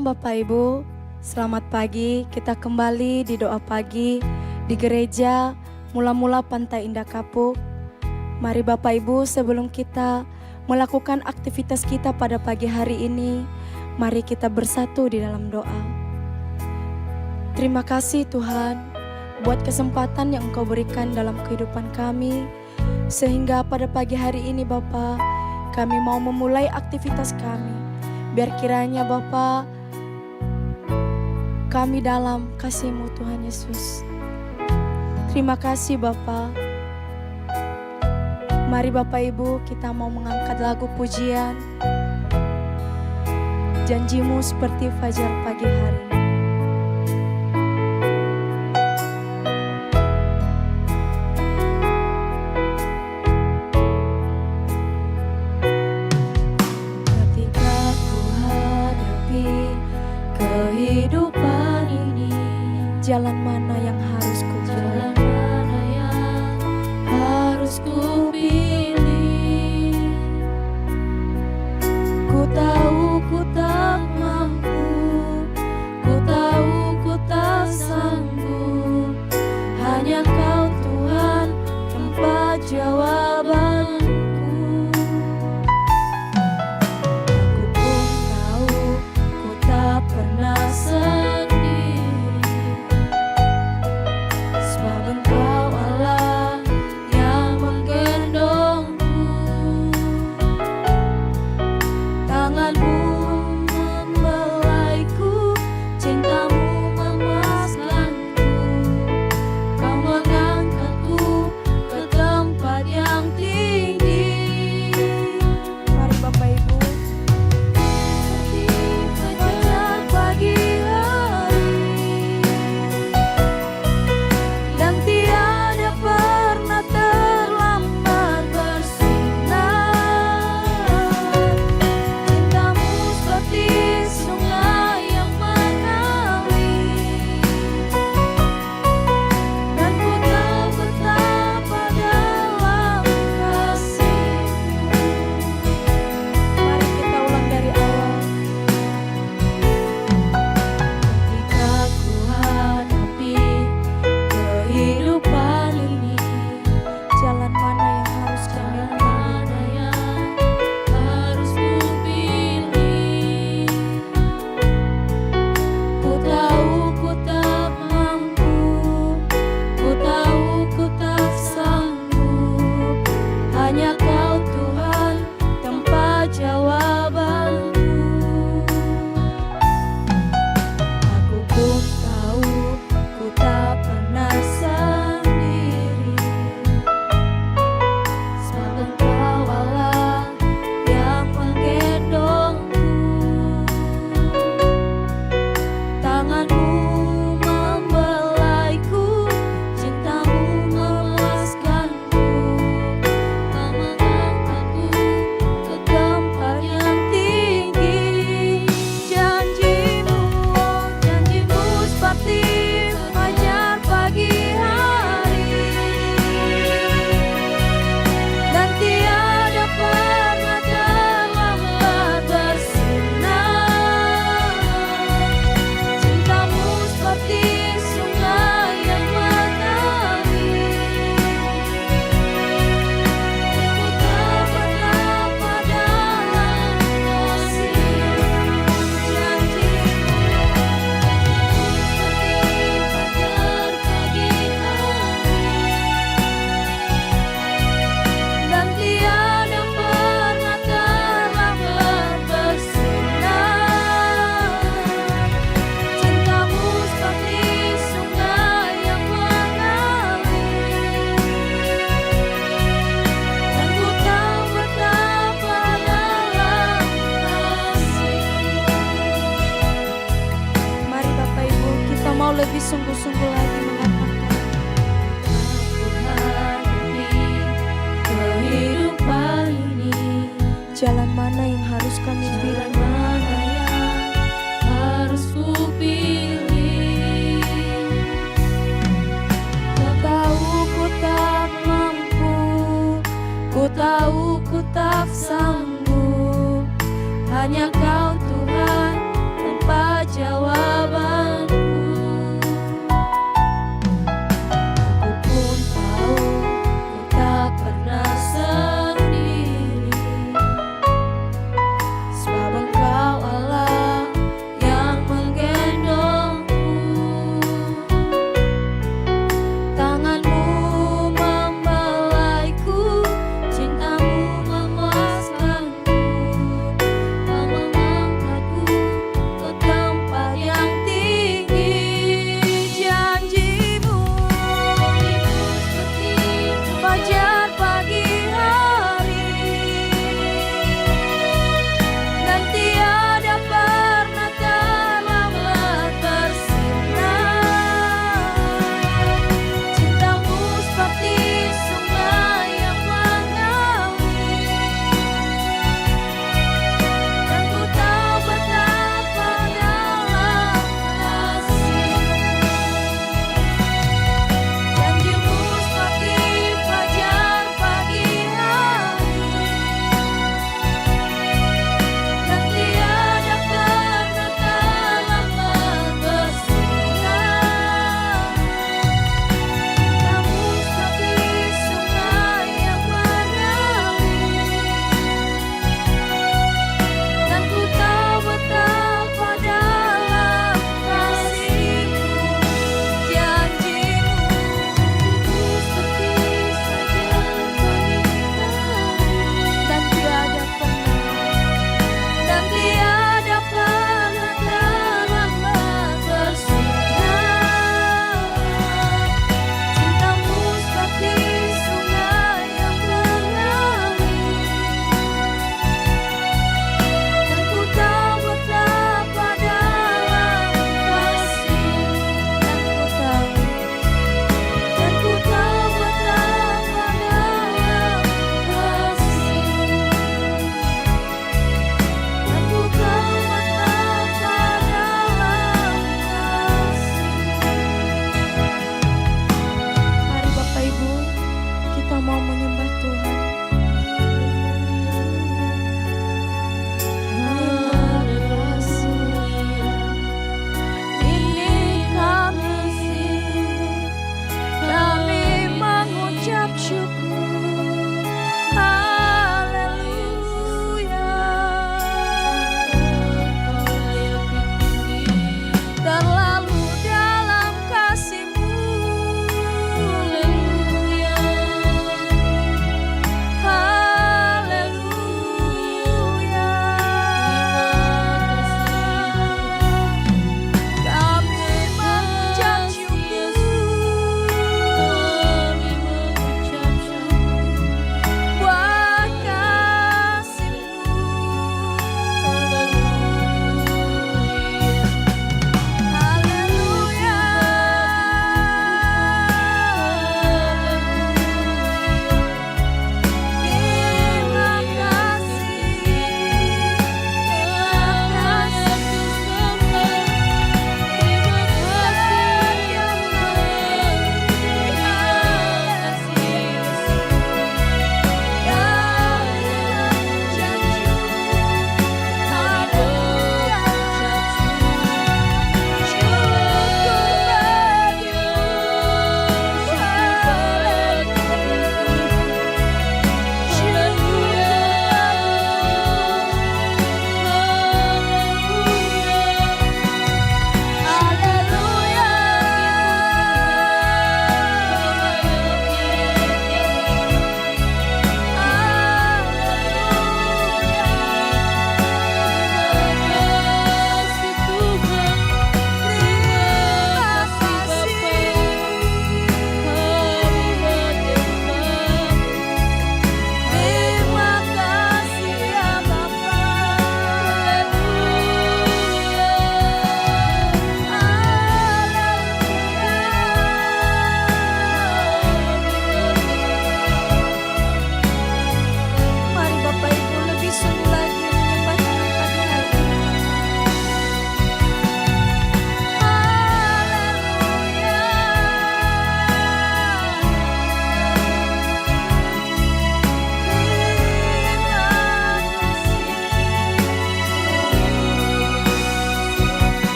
Shalom Bapak Ibu, selamat pagi. Kita kembali di doa pagi di gereja Mula-Mula Pantai Indah Kapuk. Mari Bapak Ibu, sebelum kita melakukan aktivitas kita pada pagi hari ini, mari kita bersatu di dalam doa. Terima kasih Tuhan buat kesempatan yang Engkau berikan dalam kehidupan kami, sehingga pada pagi hari ini Bapa, kami mau memulai aktivitas kami. Biar kiranya Bapa, kami dalam kasih-Mu Tuhan Yesus. Terima kasih Bapa. Mari Bapak Ibu, kita mau mengangkat lagu pujian, Janji-Mu seperti fajar pagi hari. Kehidupan ini, jalan mana yang harus ku pilih? Jalan mana yang harus ku pilih? Ku tahu ku tak mampu, ku tahu ku tak sanggup. Hanya Kau Tuhan tempat jawabanku. Aku pun tahu ku tak pernah sendiri, sebab Engkau Allah yang menggendongku. Tangan-Mu membelaiku, cinta-Mu memuaskanku. Kau mengangkatku ke tempat yang tinggi. Mari Bapak Ibu, fajar pagi hari, dan tiada pernah terlambat bersinar. Cinta-Mu seperti sungai yang mengalir, dan ku tahu betapa dalam kasih-Mu. Mari kita ulang dari awal. Ketika ku hadapi kehidupan ini, jalan mana yang harus kami pilih? Ku tahu ku tak mampu, ku tahu ku tak sanggup. Hanya Kau Tuhan tempat jawabanku. Aku pun tahu ku tak pernah sendiri, sebab Engkau Allah yang menggendongku. Tangan-Mu membelaiku, cinta-Mu memuaskanku. Kau mengangkatku ke tempat yang tinggi. Janji-Mu, janji-Mu seperti fajar pagi hari, dan tiada pernah terlambat bersinar. Cinta-Mu seperti sungai yang mengalir, ku tak betapa dalam kasih-Mu. Janji-Mu seperti fajar pagi hari, dan tiada pernah terlambat bersinar. Cinta-Mu seperti sungai yang mengalir, dan ku tahu betapa dalam kasih-Mu. Mari Bapak Ibu, kita mau lebih sungguh-sungguh lagi mengatakan, aku hadapi kehidupan ini, jalan mana yang harus kami pilih? Jalan mana yang harus ku pilih? Ku tahu ku tak mampu, ku tahu ku tak sanggup. Hanya Kau Tuhan tempat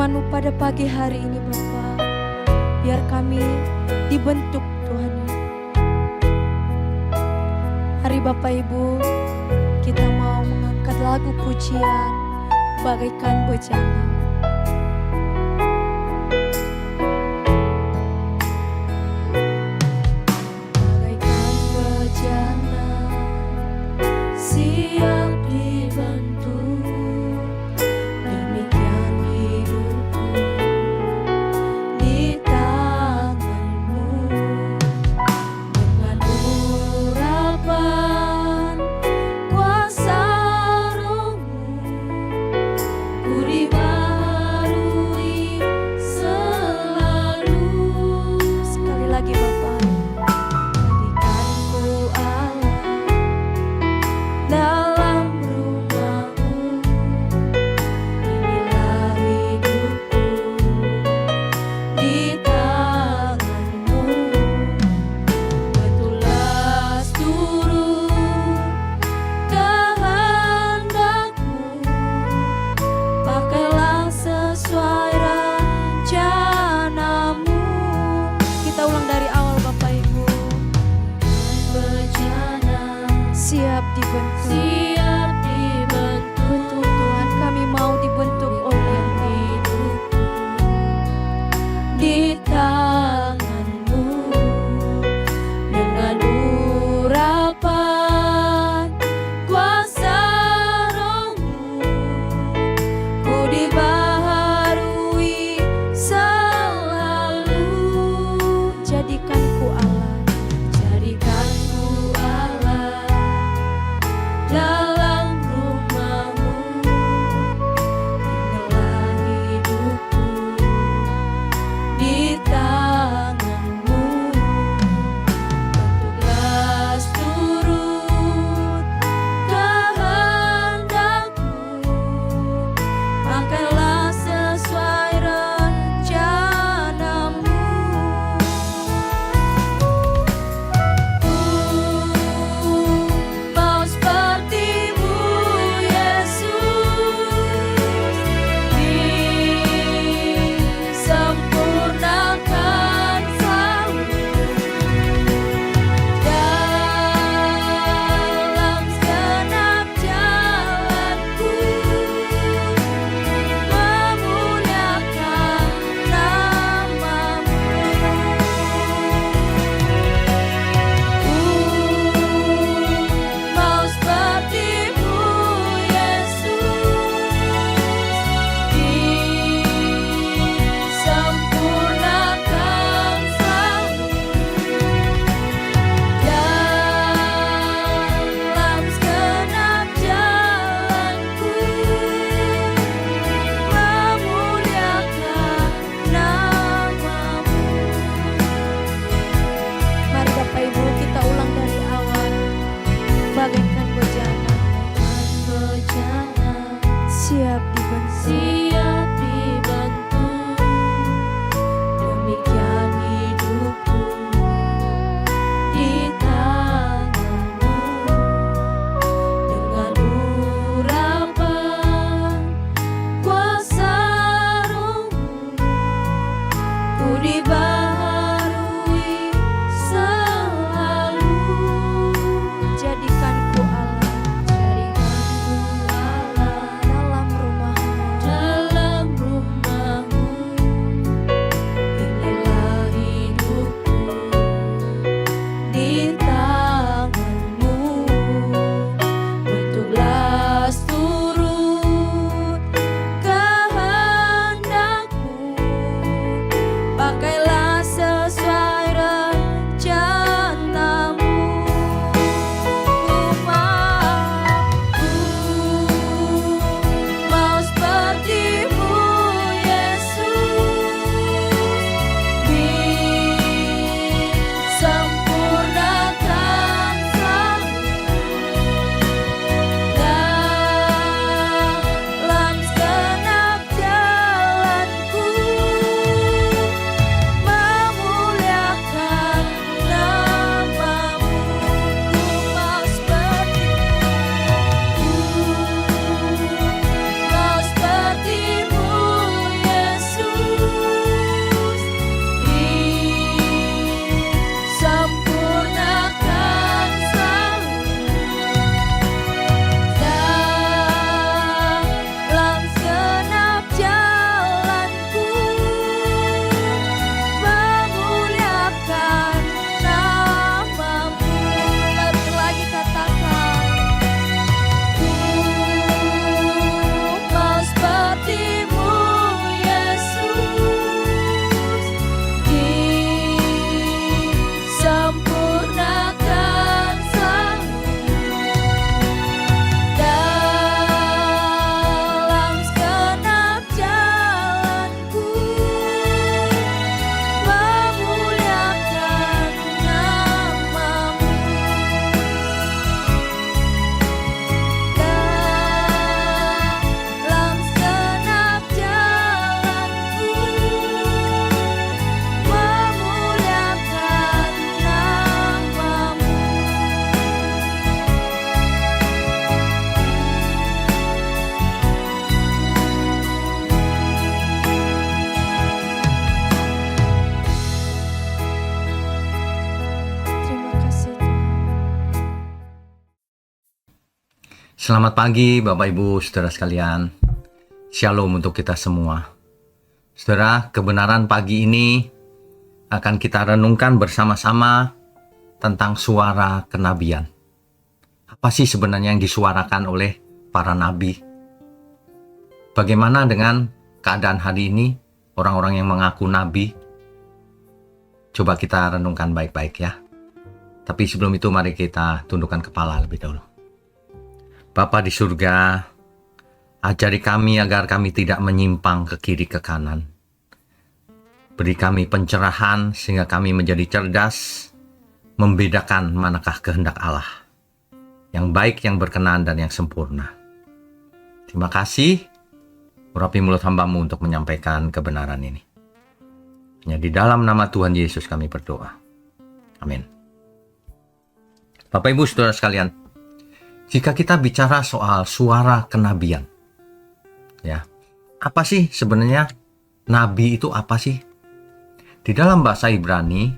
firman-Mu pada pagi hari ini Bapa. Biar kami dibentuk Tuhan. Hari Bapak Ibu, kita mau mengangkat lagu pujian bagaikan bejana. Bagaikan bejana siap dibentuk, demikian hidupku di tangan-Mu. Dengan urapan kuasa Roh-Mu, ku dibaharui selalu. Sekali lagi Bapa, jadikanku Allah dalam rumah-Mu. Inilah hidupku di tangan-Mu. Betulah seluruh kehendak-Mu, pakailah sesuai rencana-Mu. Kita ulang dari awal Bapak Ibu. Bejana siap dibentuk, siap dibentuk. Tuhan, kami mau dibentuk oleh hidup di tangan-Mu. Dengan urapan kuasa Roh-Mu, ku dibaharui selalu. Jadikanku Allah, jadikanku Allah dalam Selamat pagi Bapak Ibu Saudara sekalian. Shalom untuk kita semua. Saudara, kebenaran pagi ini akan kita renungkan bersama-sama tentang suara kenabian. Apa sih sebenarnya yang disuarakan oleh para nabi? Bagaimana dengan keadaan hari ini orang-orang yang mengaku nabi? Coba kita renungkan baik-baik ya. Tapi sebelum itu mari kita tundukkan kepala lebih dahulu. Bapa di surga, ajari kami agar kami tidak menyimpang ke kiri ke kanan. Beri kami pencerahan sehingga kami menjadi cerdas, membedakan manakah kehendak Allah, yang baik, yang berkenan, dan yang sempurna. Terima kasih, urapi mulut hamba-Mu untuk menyampaikan kebenaran ini. Hanya di dalam nama Tuhan Yesus kami berdoa. Amin. Bapak Ibu Saudara sekalian, jika kita bicara soal suara kenabian, ya, apa sih sebenarnya nabi itu apa sih? Di dalam bahasa Ibrani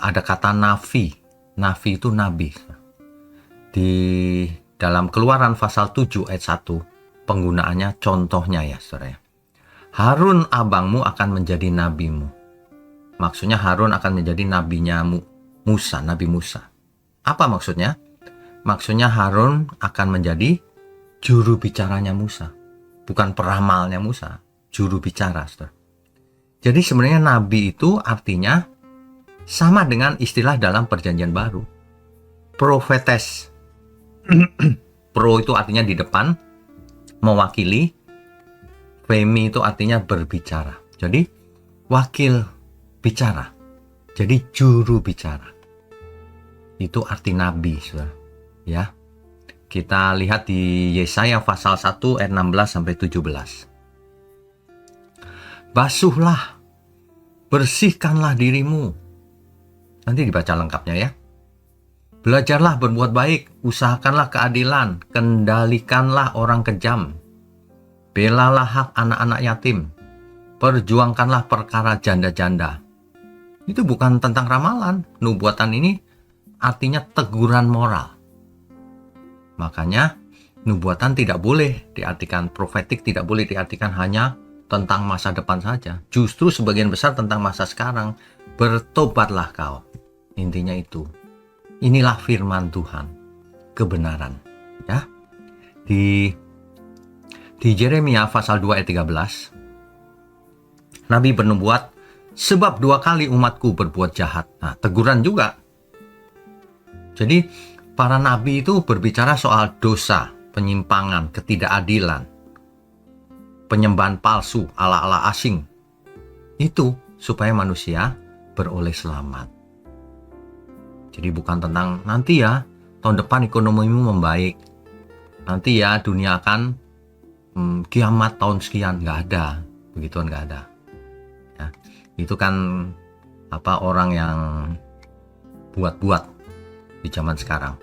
ada kata navi. Navi itu nabi. Di dalam Keluaran pasal 7 ayat 1, penggunaannya contohnya ya saudara. Harun abangmu akan menjadi nabimu. Maksudnya Harun akan menjadi nabinya Musa, Nabi Musa. Apa maksudnya? Maksudnya Harun akan menjadi juru bicaranya Musa. Bukan peramalnya Musa, juru bicara. Saudara. Jadi sebenarnya nabi itu artinya sama dengan istilah dalam perjanjian baru. Profetes. Pro itu artinya di depan, mewakili. Femi itu artinya berbicara. Jadi wakil bicara. Jadi juru bicara. Itu arti nabi, saudara. Ya, kita lihat di Yesaya pasal 1 ayat 16-17. Basuhlah, bersihkanlah dirimu. Nanti dibaca lengkapnya ya. Belajarlah berbuat baik, usahakanlah keadilan, kendalikanlah orang kejam. Belalah hak anak-anak yatim, perjuangkanlah perkara janda-janda. Itu bukan tentang ramalan. Nubuatan ini artinya teguran moral. Makanya nubuatan tidak boleh diartikan, profetik tidak boleh diartikan hanya tentang masa depan saja. Justru sebagian besar tentang masa sekarang. Bertobatlah kau. Intinya itu. Inilah firman Tuhan. Kebenaran. Ya. Di Yeremia pasal 2 ayat 13. Nabi bernubuat, sebab 2 kali umatku berbuat jahat. Nah, teguran juga. Jadi para nabi itu berbicara soal dosa, penyimpangan, ketidakadilan, penyembahan palsu, ala-ala asing. Itu supaya manusia beroleh selamat. Jadi bukan tentang nanti ya, tahun depan ekonomimu membaik. Nanti ya dunia akan kiamat tahun sekian. Nggak ada. Begituan nggak ada. Ya, itu kan orang yang buat-buat di zaman sekarang.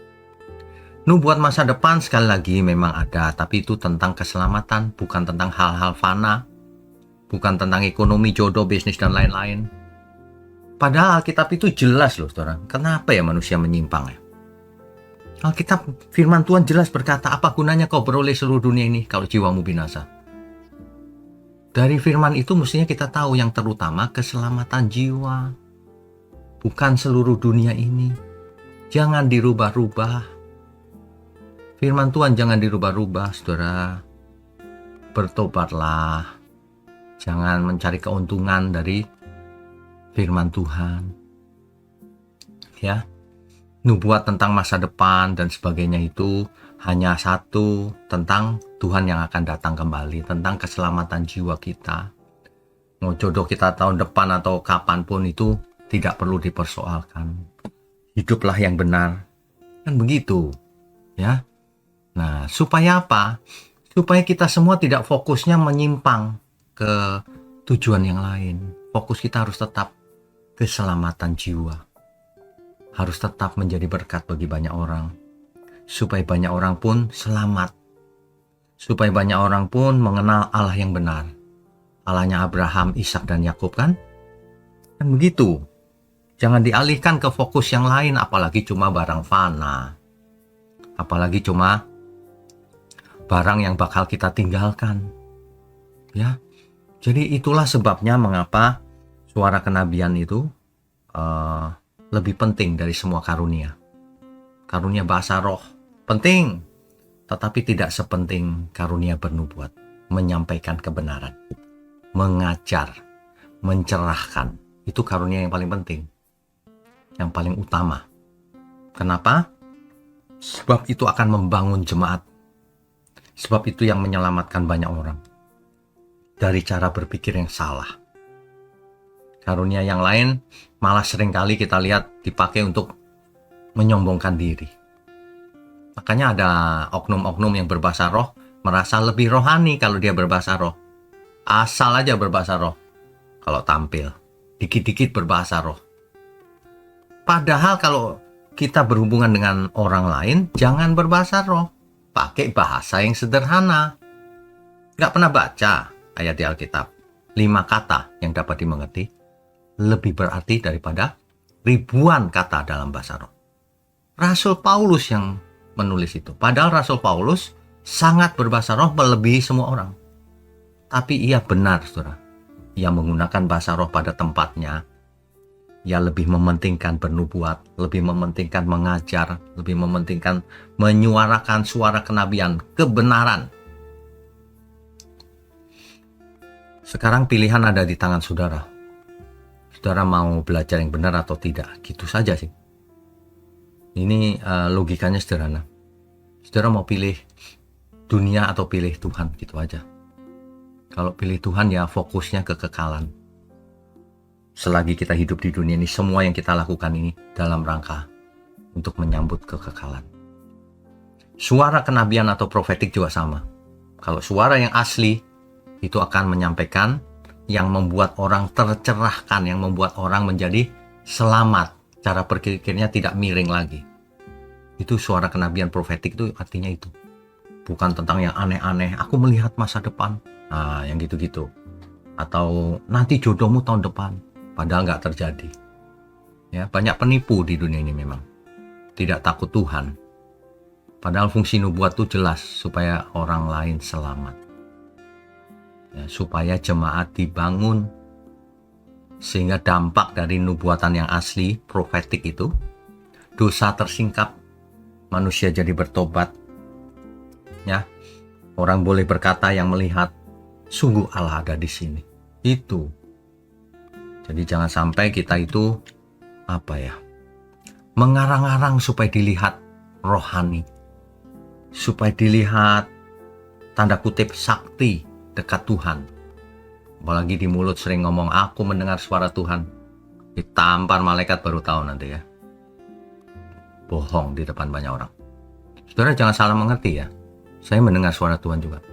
Nubuat masa depan sekali lagi memang ada, tapi itu tentang keselamatan, bukan tentang hal-hal fana, bukan tentang ekonomi, jodoh, bisnis, dan lain-lain. Padahal Alkitab itu jelas loh, saudara. Kenapa ya manusia menyimpang ya? Alkitab, firman Tuhan jelas berkata, apa gunanya kau beroleh seluruh dunia ini kalau jiwamu binasa? Dari firman itu mestinya kita tahu yang terutama keselamatan jiwa, bukan seluruh dunia ini. Jangan dirubah-rubah. Firman Tuhan jangan dirubah-rubah, saudara. Bertobatlah. Jangan mencari keuntungan dari firman Tuhan. Ya. Nubuat tentang masa depan dan sebagainya itu hanya satu, tentang Tuhan yang akan datang kembali, tentang keselamatan jiwa kita. Mau jodoh kita tahun depan atau kapanpun itu tidak perlu dipersoalkan. Hiduplah yang benar. Kan begitu. Ya. Nah, supaya apa? Supaya kita semua tidak fokusnya menyimpang ke tujuan yang lain. Fokus kita harus tetap keselamatan jiwa. Harus tetap menjadi berkat bagi banyak orang. Supaya banyak orang pun selamat. Supaya banyak orang pun mengenal Allah yang benar. Allahnya Abraham, Ishak, dan Yakub kan? Kan begitu. Jangan dialihkan ke fokus yang lain, apalagi cuma barang fana. Apalagi cuma barang yang bakal kita tinggalkan. Ya, jadi itulah sebabnya mengapa suara kenabian itu lebih penting dari semua karunia. Karunia bahasa roh penting, tetapi tidak sepenting karunia bernubuat, menyampaikan kebenaran, mengajar, mencerahkan. Itu karunia yang paling penting, yang paling utama. Kenapa? Sebab itu akan membangun jemaat. Sebab itu yang menyelamatkan banyak orang dari cara berpikir yang salah. Karunia yang lain malah seringkali kita lihat dipakai untuk menyombongkan diri. Makanya ada oknum-oknum yang berbahasa roh merasa lebih rohani kalau dia berbahasa roh. Asal aja berbahasa roh kalau tampil. Dikit-dikit berbahasa roh. Padahal kalau kita berhubungan dengan orang lain, jangan berbahasa roh. Pakai bahasa yang sederhana. Nggak pernah baca ayat di Alkitab. 5 kata yang dapat dimengerti lebih berarti daripada ribuan kata dalam bahasa roh. Rasul Paulus yang menulis itu. Padahal Rasul Paulus sangat berbahasa roh melebihi semua orang. Tapi ia benar, saudara. Ia menggunakan bahasa roh pada tempatnya. Ia lebih mementingkan bernubuat, lebih mementingkan mengajar, lebih mementingkan menyuarakan suara kenabian, kebenaran. Sekarang pilihan ada di tangan saudara. Saudara mau belajar yang benar atau tidak, gitu saja sih. Ini logikanya sederhana. Saudara mau pilih dunia atau pilih Tuhan, gitu aja. Kalau pilih Tuhan ya fokusnya kekekalan. Selagi kita hidup di dunia ini, semua yang kita lakukan ini dalam rangka untuk menyambut kekekalan. Suara kenabian atau profetik juga sama. Kalau suara yang asli, itu akan menyampaikan yang membuat orang tercerahkan, yang membuat orang menjadi selamat. Cara berpikirnya tidak miring lagi. Itu suara kenabian profetik itu artinya itu. Bukan tentang yang aneh-aneh, aku melihat masa depan. Nah, yang gitu-gitu. Atau nanti jodohmu tahun depan. Padahal nggak terjadi. Ya, banyak penipu di dunia ini memang. Tidak takut Tuhan. Padahal fungsi nubuat itu jelas supaya orang lain selamat. Ya, supaya jemaat dibangun. Sehingga dampak dari nubuatan yang asli, profetik itu, dosa tersingkap, manusia jadi bertobat. Ya, orang boleh berkata yang melihat, sungguh Allah ada di sini. Itu. Jadi jangan sampai kita itu mengarang-arang supaya dilihat rohani, supaya dilihat tanda kutip sakti dekat Tuhan. Apalagi di mulut sering ngomong aku mendengar suara Tuhan, ditampar malaikat baru tahu nanti ya. Bohong di depan banyak orang. Saudara jangan salah mengerti ya. Saya mendengar suara Tuhan juga.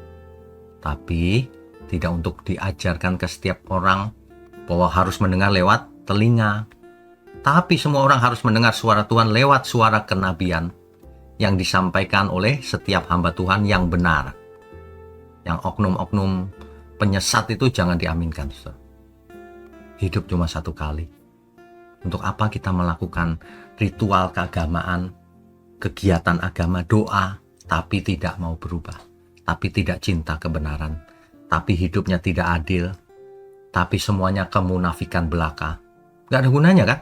Tapi tidak untuk diajarkan ke setiap orang bahwa harus mendengar lewat telinga. Tapi semua orang harus mendengar suara Tuhan lewat suara kenabian yang disampaikan oleh setiap hamba Tuhan yang benar. Yang oknum-oknum penyesat itu jangan diaminkan. Hidup cuma satu kali. Untuk apa kita melakukan ritual keagamaan, kegiatan agama, doa, tapi tidak mau berubah, tapi tidak cinta kebenaran, tapi hidupnya tidak adil, tapi semuanya kemunafikan belaka. Gak ada gunanya kan?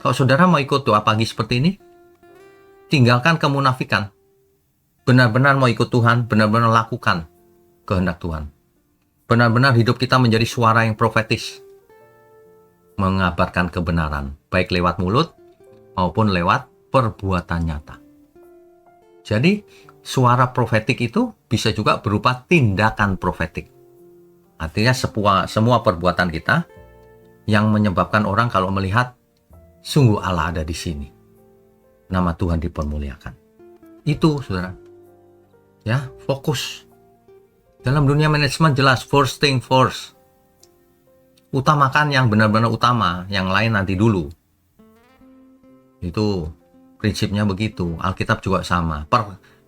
Kalau saudara mau ikut doa pagi seperti ini, tinggalkan kemunafikan. Benar-benar mau ikut Tuhan, benar-benar lakukan kehendak Tuhan. Benar-benar hidup kita menjadi suara yang profetis. Mengabarkan kebenaran, baik lewat mulut maupun lewat perbuatan nyata. Jadi, suara profetik itu bisa juga berupa tindakan profetik. Artinya semua perbuatan kita yang menyebabkan orang kalau melihat sungguh Allah ada di sini. Nama Tuhan dipermuliakan. Itu, saudara. Ya, fokus. Dalam dunia manajemen jelas first thing first. Utamakan yang benar-benar utama, yang lain nanti dulu. Itu prinsipnya begitu. Alkitab juga sama.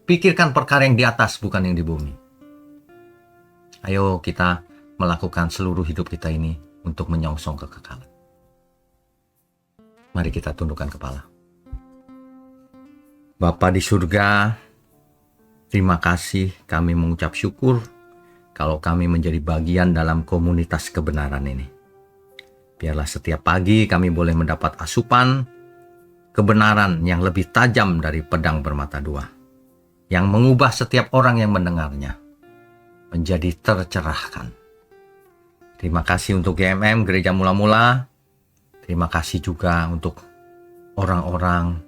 Pikirkan perkara yang di atas, bukan yang di bumi. Ayo kita melakukan seluruh hidup kita ini untuk menyongsong kekekalan. Mari kita tundukkan kepala. Bapa di surga, Terima kasih, kami mengucap syukur kalau kami menjadi bagian dalam komunitas kebenaran ini. Biarlah setiap pagi kami boleh mendapat asupan kebenaran yang lebih tajam dari pedang bermata dua, yang mengubah setiap orang yang mendengarnya menjadi tercerahkan. Terima kasih untuk GMM, Gereja Mula-Mula. Terima kasih juga untuk orang-orang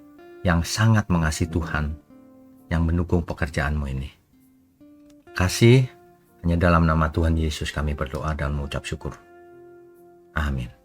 yang sangat mengasihi Tuhan, yang mendukung pekerjaanmu ini. Kasih, hanya dalam nama Tuhan Yesus kami berdoa dan mengucap syukur. Amin.